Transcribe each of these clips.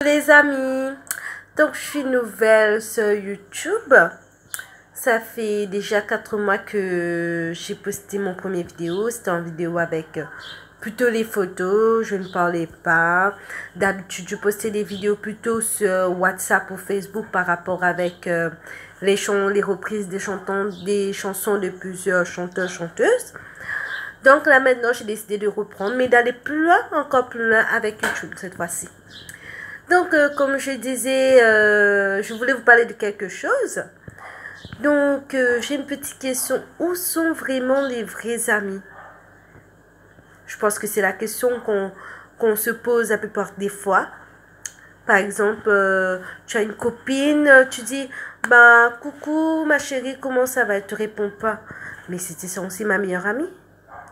Les amis, donc je suis nouvelle sur YouTube. Ça fait déjà 4 mois que j'ai posté mon premier vidéo. C'était une vidéo avec plutôt les photos. Je ne parlais pas. D'habitude, je postais des vidéos plutôt sur WhatsApp ou Facebook par rapport avec les reprises des chansons de plusieurs chanteurs, chanteuses. Donc là maintenant, j'ai décidé de reprendre, mais d'aller plus loin, encore plus loin avec YouTube cette fois-ci. Donc, comme je disais, je voulais vous parler de quelque chose. Donc, j'ai une petite question. Où sont vraiment les vrais amis? Je pense que c'est la question qu'on se pose la plupart des fois. Par exemple, tu as une copine, tu dis, bah, coucou ma chérie, comment ça va? Elle te répond pas. Mais c'était censé ma meilleure amie.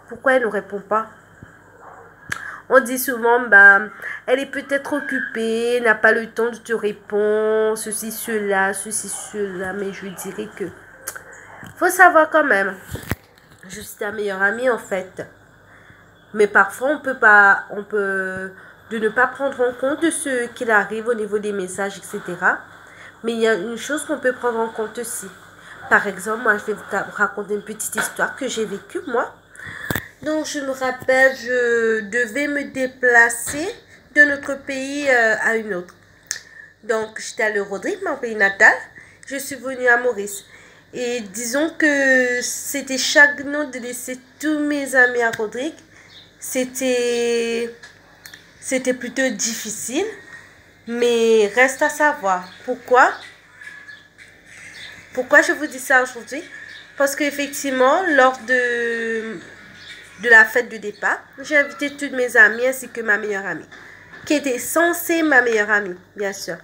Pourquoi elle ne répond pas? On dit souvent, bah, elle est peut-être occupée, n'a pas le temps de te répondre, ceci, cela, mais je dirais que faut savoir quand même. Je suis ta meilleure amie en fait. Mais parfois, on peut de ne pas prendre en compte de ce qu'il arrive au niveau des messages, etc. Mais il y a une chose qu'on peut prendre en compte aussi. Par exemple, moi, je vais vous raconter une petite histoire que j'ai vécue, moi. Donc, je me rappelle, je devais me déplacer de notre pays à une autre. Donc, j'étais à Le Rodrigue, mon pays natal. Je suis venue à Maurice. Et disons que c'était chagrinant de laisser tous mes amis à Rodrigue. C'était plutôt difficile. Mais reste à savoir. Pourquoi je vous dis ça aujourd'hui? Parce qu'effectivement, lors de la fête de départ, j'ai invité toutes mes amies ainsi que ma meilleure amie, qui était censée ma meilleure amie, bien sûr.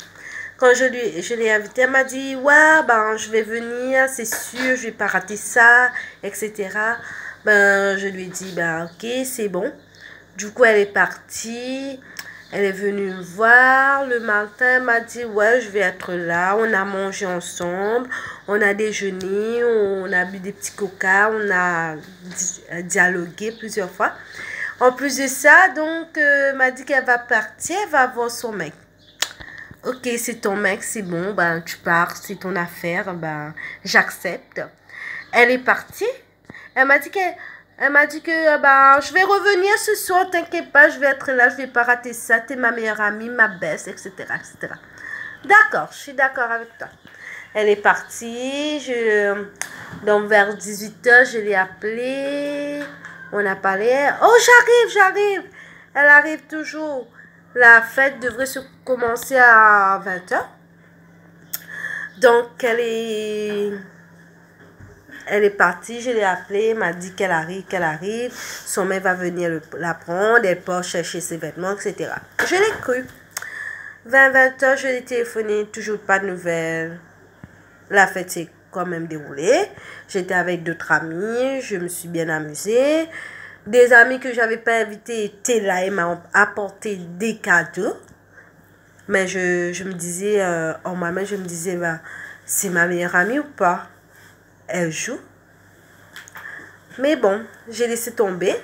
Quand je l'ai invitée, elle m'a dit, ouais, ben, je vais venir, c'est sûr, je vais pas rater ça, etc. Ben, je lui ai dit, ben, ok, c'est bon. Du coup, elle est partie. Elle est venue me voir le matin, elle m'a dit, ouais, je vais être là. On a mangé ensemble, on a déjeuné, on a bu des petits coca, on a dialogué plusieurs fois. En plus de ça, donc, elle m'a dit qu'elle va partir, elle va voir son mec. Ok, c'est ton mec, c'est bon, ben, tu pars, c'est ton affaire, ben, j'accepte. Elle est partie. Elle m'a dit que bah, je vais revenir ce soir, t'inquiète pas, je vais être là, je vais pas rater ça, t'es ma meilleure amie, ma best, etc. etc. D'accord, je suis d'accord avec toi. Elle est partie, donc vers 18h, je l'ai appelée, on a parlé. Oh, j'arrive. Elle arrive toujours. La fête devrait se commencer à 20h. Donc, elle est partie, je l'ai appelée, m'a dit qu'elle arrive. Son mec va venir la prendre, elle part chercher ses vêtements, etc. Je l'ai cru. 20h, je l'ai téléphoné, toujours pas de nouvelles. La fête s'est quand même déroulée. J'étais avec d'autres amis, je me suis bien amusée. Des amis que j'avais pas invités étaient là et m'ont apporté des cadeaux. Mais je me disais, en moi-même, je me disais, bah, c'est ma meilleure amie ou pas? Elle joue. Mais bon, j'ai laissé tomber.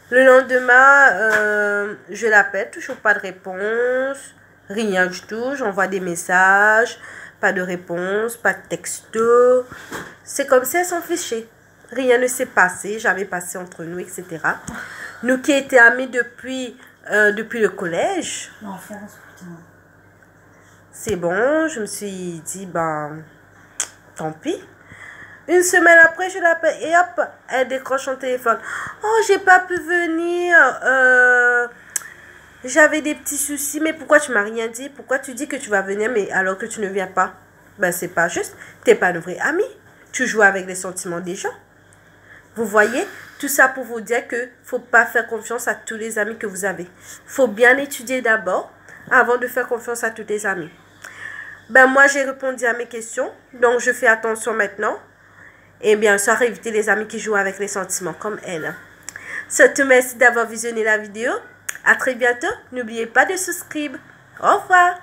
Le lendemain, je l'appelle, toujours pas de réponse. Rien du tout. J'envoie des messages, pas de réponse, pas de texto. C'est comme si elle s'en fichait. Rien ne s'est passé, jamais passé entre nous, etc. Nous qui étions amis depuis le collège. C'est bon, je me suis dit, ben, tant pis. Une semaine après, je l'appelle et hop, elle décroche son téléphone. Oh, j'ai pas pu venir. J'avais des petits soucis. Mais pourquoi tu m'as rien dit? Pourquoi tu dis que tu vas venir mais alors que tu ne viens pas? Ben, c'est pas juste. T'es pas une vraie amie. Tu joues avec les sentiments des gens. Vous voyez? Tout ça pour vous dire que faut pas faire confiance à tous les amis que vous avez. Faut bien étudier d'abord avant de faire confiance à tous les amis. Ben, moi, j'ai répondu à mes questions. Donc, je fais attention maintenant. Et bien sûr, éviter les amis qui jouent avec les sentiments comme elle. Surtout, merci d'avoir visionné la vidéo. À très bientôt. N'oubliez pas de souscrire. Au revoir.